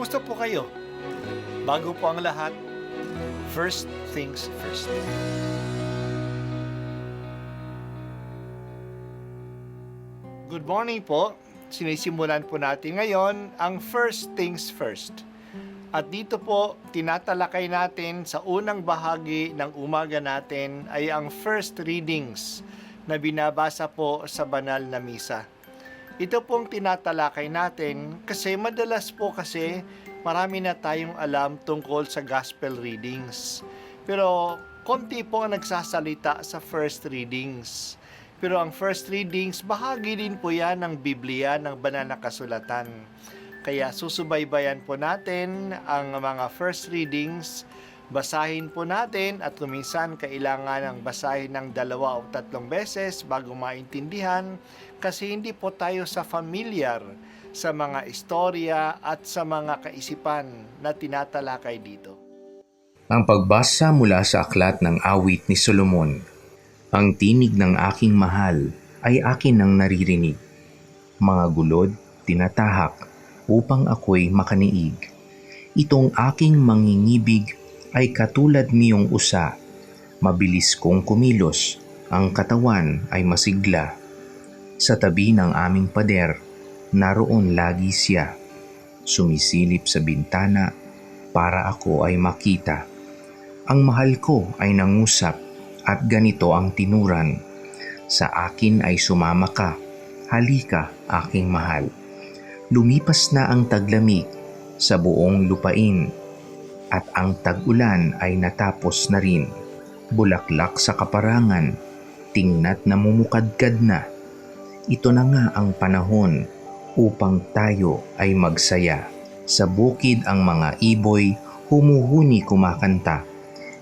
Kumusta po kayo? Bago po ang lahat, first things first. Good morning po. Sinisimulan po natin ngayon ang first things first. At dito po, tinatalakay natin sa unang bahagi ng umaga natin ay ang first readings na binabasa po sa banal na misa. Ito pong tinatalakay natin kasi madalas po kasi marami na tayong alam tungkol sa gospel readings. Pero konti po ang nagsasalita sa first readings. Pero ang first readings, bahagi din po yan ng Biblia, ng banal na kasulatan. Kaya susubaybayan po natin ang mga first readings, basahin po natin at kuminsan kailangan ng basahin ng 2 o 3 beses bago maintindihan kasi hindi po tayo familiar sa mga istorya at sa mga kaisipan na tinatalakay dito. Ang pagbasa mula sa aklat ng awit ni Solomon. Ang tinig ng aking mahal ay akin ang naririnig. Mga gulod, tinatahak upang ako'y makaniig. Itong aking mangingibig ay katulad niyong usa. Mabilis kong kumilos, ang katawan ay masigla. Sa tabi ng aming pader, naroon lagi siya. Sumisilip sa bintana para ako ay makita. Ang mahal ko ay nangusap at ganito ang tinuran. Sa akin ay sumama ka, halika aking mahal. Lumipas na ang taglamig sa buong lupain at ang tag-ulan ay natapos na rin. Bulaklak sa kaparangan, tingnat na mumukadkad na. Ito na nga ang panahon upang tayo ay magsaya. Sa bukid ang mga iboy humuhuni kumakanta.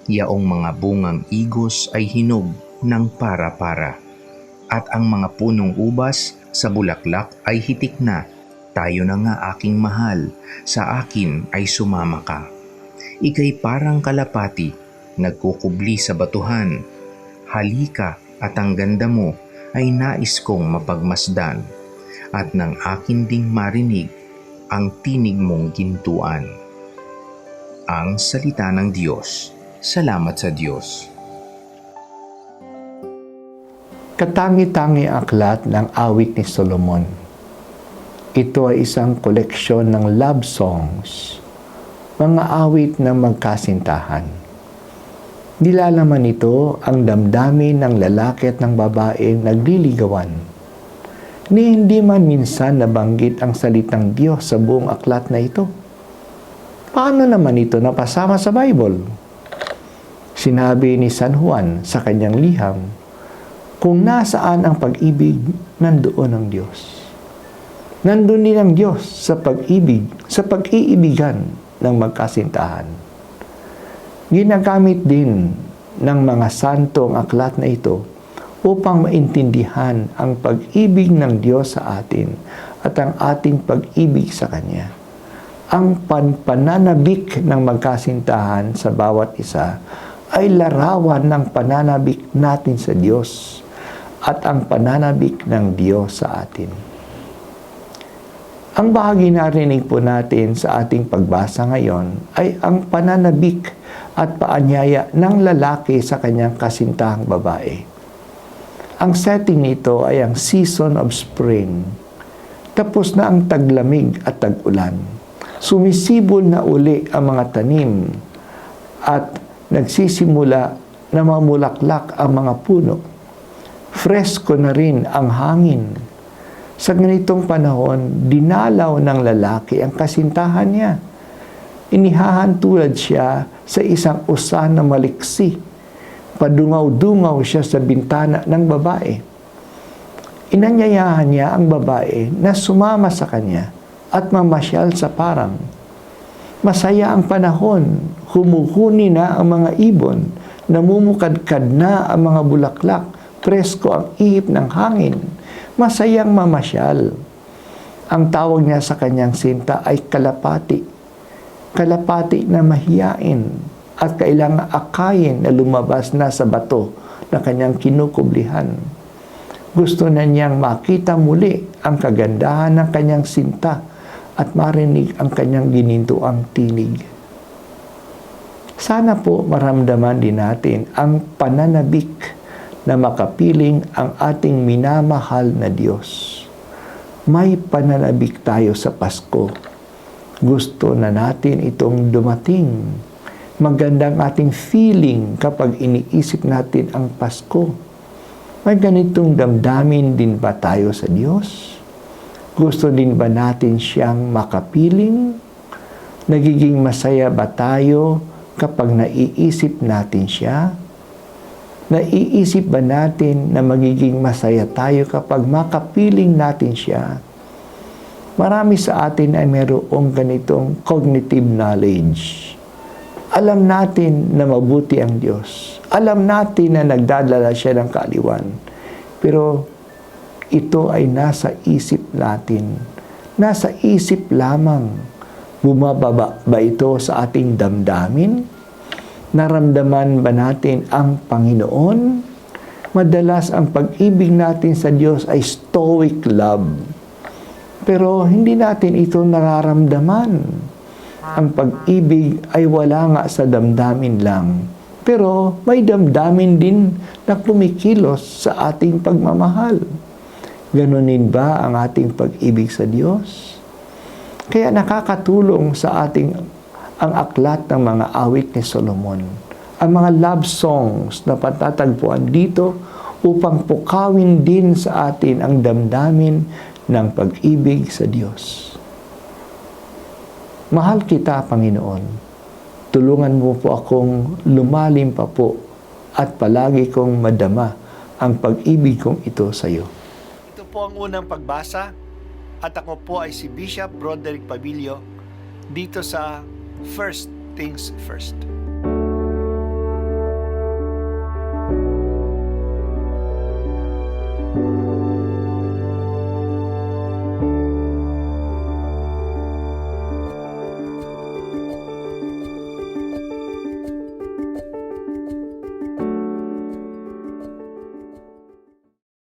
Yaong mga bungang igos ay hinog ng para-para. At ang mga punong ubas sa bulaklak ay hitik na. Tayo na nga aking mahal, sa akin ay sumama ka. Ika'y parang kalapati, nagkukubli sa batuhan. Halika at ang ganda mo ay nais kong mapagmasdan. At nang akin ding marinig ang tinig mong gintuan. Ang salita ng Diyos. Salamat sa Diyos. Katangi-tangi aklat ng awit ni Solomon. Ito ay isang koleksyon ng love songs, mga awit na magkasintahan. Nilalaman nito ang damdamin ng lalaki at ng babaeng nagliligawan. Ni hindi man minsan nabanggit ang salitang Diyos sa buong aklat na ito. Paano naman ito napasama sa Bible? Sinabi ni San Juan sa kanyang liham, kung nasaan ang pag-ibig, nandoon ang Diyos. Nandun din ang Diyos sa pag-ibig, sa pag-iibigan ng magkasintahan. Ginagamit din ng mga santo ang aklat na ito upang maintindihan ang pag-ibig ng Diyos sa atin at ang ating pag-ibig sa Kanya. Ang pananabik ng magkasintahan sa bawat isa ay larawan ng pananabik natin sa Diyos at ang pananabik ng Diyos sa atin. Ang bahagi na narinig po natin sa ating pagbasa ngayon ay ang pananabik at paanyaya ng lalaki sa kanyang kasintahang babae. Ang setting nito ay ang season of spring. Tapos na ang taglamig at tag-ulan. Sumisibol na uli ang mga tanim at nagsisimula na mamulaklak ang mga puno. Fresko na rin ang hangin. Sa ganitong panahon, dinalaw ng lalaki ang kasintahan niya. Inihahantulad siya sa isang usa na maliksi. Padungaw-dungaw siya sa bintana ng babae. Inanyayahan niya ang babae na sumama sa kanya at mamasyal sa parang. Masaya ang panahon, humuhuni na ang mga ibon, namumukadkad na ang mga bulaklak, presko ang ihip ng hangin. Masayang mamasyal. Ang tawag niya sa kanyang sinta ay kalapati. Kalapati na mahiyain at kailangang akayin na lumabas na sa bato na kanyang kinukublihan. Gusto na niyang makita muli ang kagandahan ng kanyang sinta at marinig ang kanyang ginintuang tinig. Sana po maramdaman din natin ang pananabik na makapiling ang ating minamahal na Diyos. May pananabik tayo sa Pasko. Gusto na natin itong dumating. Magandang ating feeling kapag iniisip natin ang Pasko. May ganitong damdamin din ba tayo sa Diyos? Gusto din ba natin siyang makapiling? Nagiging masaya ba tayo kapag naiisip natin siya? Naiisip ba natin na magiging masaya tayo kapag makapiling natin siya? Marami sa atin ay mayroong ganitong cognitive knowledge. Alam natin na mabuti ang Diyos. Alam natin na nagdadala siya ng kaaliwan. Pero ito ay nasa isip natin. Nasa isip lamang. Bumababa ba ito sa ating damdamin? Naramdaman ba natin ang Panginoon? Madalas ang pag-ibig natin sa Diyos ay stoic love. Pero hindi natin ito nararamdaman. Ang pag-ibig ay wala nga sa damdamin lang. Pero may damdamin din na kumikilos sa ating pagmamahal. Ganunin ba ang ating pag-ibig sa Diyos? Kaya nakakatulong sa ating ang aklat ng mga awit ni Solomon. Ang mga love songs na patatagpuan dito upang pukawin din sa atin ang damdamin ng pag-ibig sa Diyos. Mahal kita, Panginoon. Tulungan mo po akong lumalim pa po at palagi kong madama ang pag-ibig kong ito sa iyo. Ito po ang unang pagbasa at ako po ay si Bishop Broderick Pabilio dito sa First Things First.